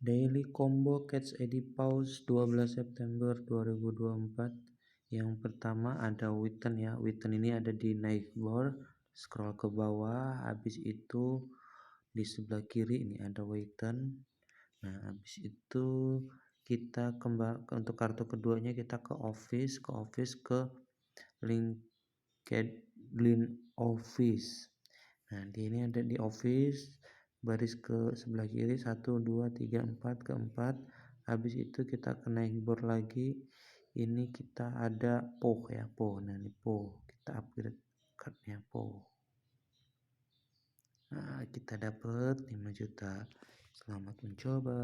Daily Combo Catch Eddy Pause 12 September 2024. Yang pertama ada Witten ya. Witten ini ada di Nightboard, scroll ke bawah, habis itu di sebelah kiri ini ada Witten. Nah, habis itu kita untuk kartu keduanya kita ke office ke LinkedIn Office. Nah, di ini ada di office, baris ke sebelah kiri 1 2 3 4 keempat. Habis itu kita ke Nightboard lagi. Ini kita ada PO ya, PO. Nah, ini PO. Kita upgrade cardnya PO. Nah, kita dapat 5 juta. Selamat mencoba.